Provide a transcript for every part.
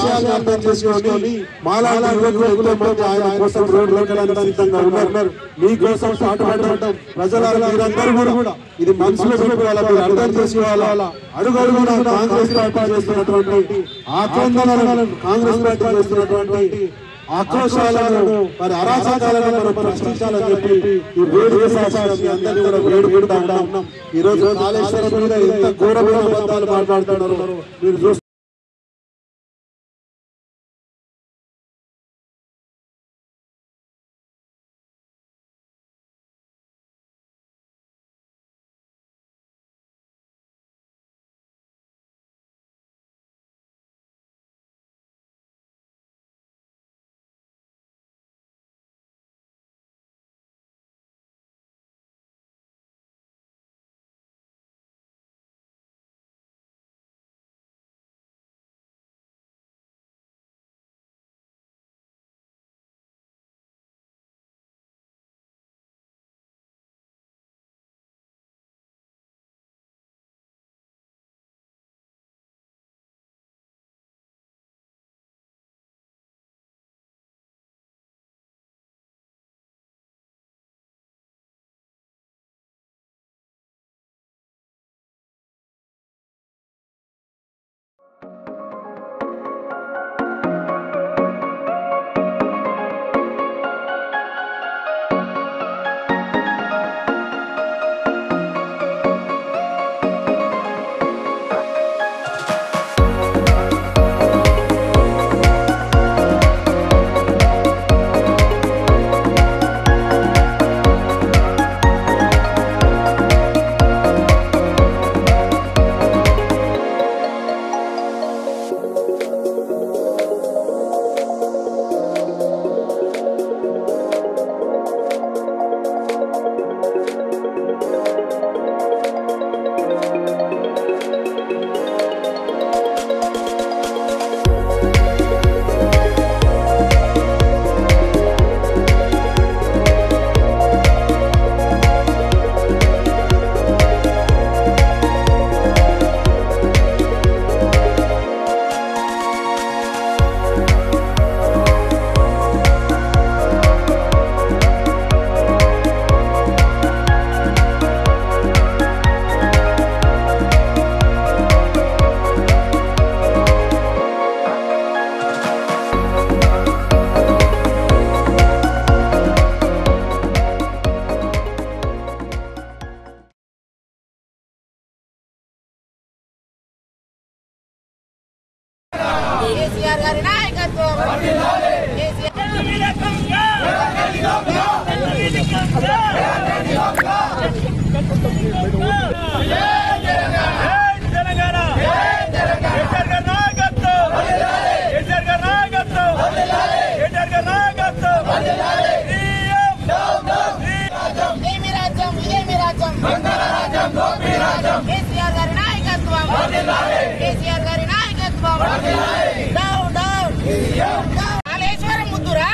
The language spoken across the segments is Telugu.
ఆశయాలను అర్థం చేసుకొని మాలాంటి యువకులు ఎంతో మంది ఆయన కోసం రోడ్లోకి సిద్ధంగా ఉన్నారు. మీకోసం పాటుపడటం ప్రజల మీరందరూ కూడా ఇది మనసులో పెట్టుకోవాలా, మీరు అర్థం చేసుకోవాలా. అడుగడుగునా కాంగ్రెస్ పార్టీ చేస్తున్నటువంటి ఆక్రందనలను, కాంగ్రెస్ పార్టీ చేస్తున్నటువంటి ఆక్రోశాలను, మరి అరాచకాలను మనం ప్రశ్నించాలని చెప్పి ఈ వేడుక సాక్షి అందరినీ కూడా వేడుకుంటా ఉన్నాం. ఈ రోజు కాళేశ్వరం మీద ఎంత ఘోరమైన అబద్ధాలు మాట్లాడుతున్నారు మీరు చూస్తారు. కేసీఆర్ గారి నాయకత్వం కేసీఆర్ గారి నాయకత్వం కేసీఆర్ గారి నాయకత్వం డౌన్ డౌన్ కాళేశ్వరం ముద్దురా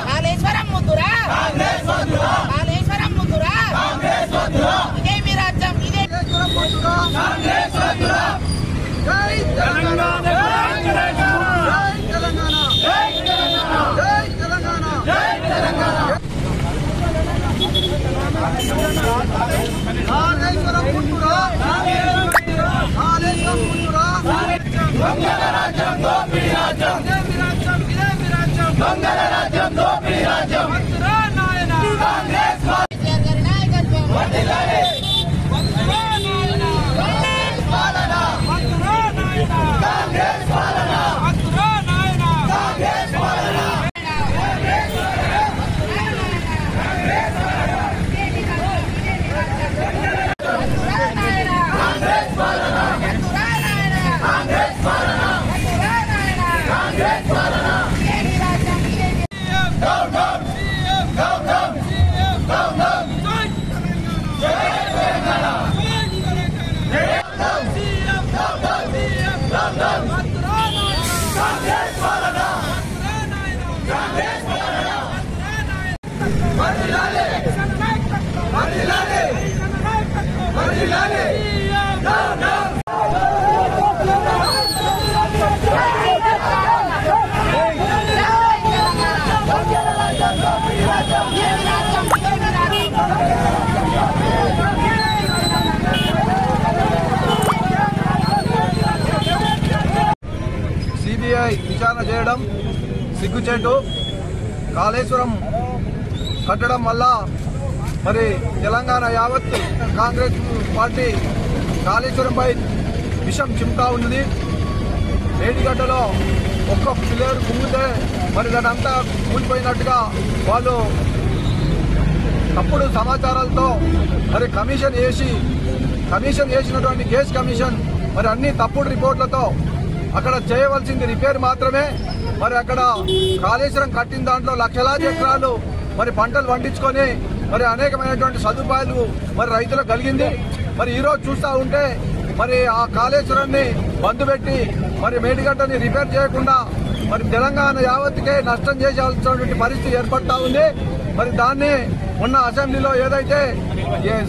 కాళేశ్వరం ముద్దురా కాళేశ్వరం ముద్దురా ఇదే మీ రాజ్యం ఇదే జై తెలంగాణ జై తెలంగాణ జై తెలంగాణ జై తెలంగాణ జై తెలంగాణ కాళేశ్వరం ముద్దురా కాళేశ్వరం ముద్దురా మంగళ రాజ్యం దోపిడీ రాజ్యం ఇదే మీ రాజ్యం మంగళ రాజ్యం దోపిడీ రాజ్యం మంత్రా నాయన కాంగ్రెస్ కేసీఆర్ గారి నాయకత్వం వర్ధిల్లాలి మంత్రా నాయన కాంగ్రెస్ పాలన మంత్రా నాయన కాంగ్రెస్ పాలన మంత్రా నాయన కాంగ్రెస్ పాలన Wadilale! సిబిఐ విచారణ చేయడం సిగ్గుచేటు. కాళేశ్వరం కట్టడం వల్ల మరి తెలంగాణ యావత్ కాంగ్రెస్ పార్టీ కాళేశ్వరంపై విషం చిమ్తా ఉన్నది. మేడిగడ్డలో ఒక్క పిల్లలు కుంగితే మరి దానంతా కూలిపోయినట్టుగా వాళ్ళు తప్పుడు సమాచారాలతో మరి కమిషన్ వేసినటువంటి కేసు కమిషన్ మరి అన్ని తప్పుడు రిపోర్ట్లతో అక్కడ చేయవలసింది రిపేర్ మాత్రమే. మరి అక్కడ కాళేశ్వరం కట్టిన దాంట్లో లక్షలాది ఎకరాలు మరి పంటలు పండించుకొని మరి అనేకమైనటువంటి సదుపాయాలు మరి రైతులకు కలిగింది. మరి ఈరోజు చూస్తూ ఉంటే మరి ఆ కాళేశ్వరాన్ని బంద్ పెట్టి మరి మేడిగడ్డని రిపేర్ చేయకుండా మరి తెలంగాణ యావత్తుకే నష్టం చేయాల్సినటువంటి పరిస్థితి ఏర్పడతా ఉంది. మరి దాన్ని ఉన్న అసెంబ్లీలో ఏదైతే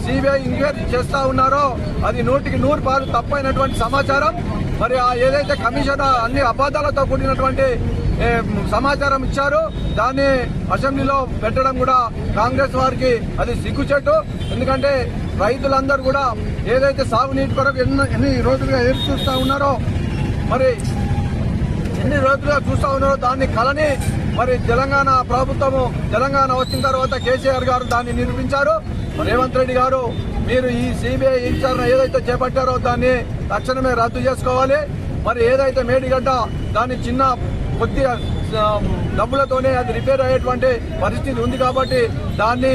సిబిఐ ఎంక్వైరీ చేస్తా ఉన్నారో అది 100% తప్పైనటువంటి సమాచారం. మరి ఏదైతే కమిషన్ అన్ని అబద్ధాలతో కూడినటువంటి సమాచారం ఇచ్చారో దాన్ని అసెంబ్లీలో పెట్టడం కూడా కాంగ్రెస్ వారికి అది సిగ్గుచేటు. ఎందుకంటే రైతులందరూ కూడా ఏదైతే సాగునీటి కొరకు ఎన్ని రోజులుగా ఎదురు చూస్తూ ఉన్నారో మరి ఎన్ని రోజులుగా చూస్తూ ఉన్నారో దాన్ని కలని మరి తెలంగాణ ప్రభుత్వము తెలంగాణ వచ్చిన తర్వాత కేసీఆర్ గారు దాన్ని నిరూపించారు. రేవంత్ రెడ్డి గారు మీరు ఈ సిబిఐ విచారణ ఏదైతే చేపట్టారో దాన్ని తక్షణమే రద్దు చేసుకోవాలి. మరి ఏదైతే మేడిగడ్డ దాన్ని చిన్న కొద్దిగా డబ్బులతోనే అది రిపేర్ అయ్యేటువంటి పరిస్థితి ఉంది కాబట్టి దానికి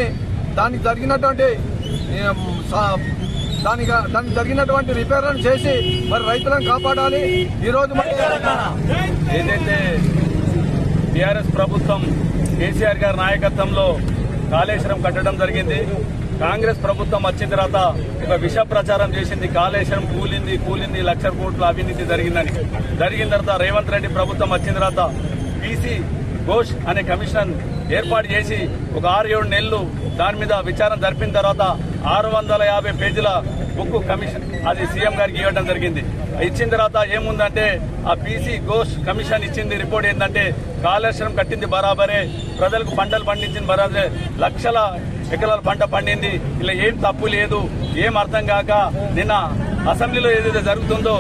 జరిగినటువంటి రిపేర్లను చేసి మరి రైతులను కాపాడాలి. ఈరోజు ఏదైతే టీఆర్ఎస్ ప్రభుత్వం కేసీఆర్ గారి నాయకత్వంలో కాళేశ్వరం కట్టడం జరిగింది. కాంగ్రెస్ ప్రభుత్వం వచ్చిన తర్వాత ఒక విష ప్రచారం చేసింది. కాళేశ్వరం కూలింది 1,00,000 కోట్ల అవినీతి జరిగిన తర్వాత రేవంత్ రెడ్డి ప్రభుత్వం వచ్చిన తర్వాత పీసీ ఘోష్ అనే కమిషన్ ఏర్పాటు చేసి ఒక 6-7 నెలలు దాని మీద విచారణ జరిపిన తర్వాత 650 పేజీల బుక్ కమిషన్ అది సీఎం గారికి ఇవ్వడం జరిగింది. ఇచ్చిన తర్వాత ఏముందంటే ఆ పీసీ ఘోష్ కమిషన్ ఇచ్చింది రిపోర్ట్ ఏంటంటే కాళేశ్వరం కట్టింది బరాబరే, ప్రజలకు పంటలు పండించింది బరాబరే, లక్షల ఎకరాల పంట పండింది, ఇలా ఏం తప్పు లేదు, ఏం అర్థం కాక నిన్న అసెంబ్లీలో ఏదైతే జరుగుతుందో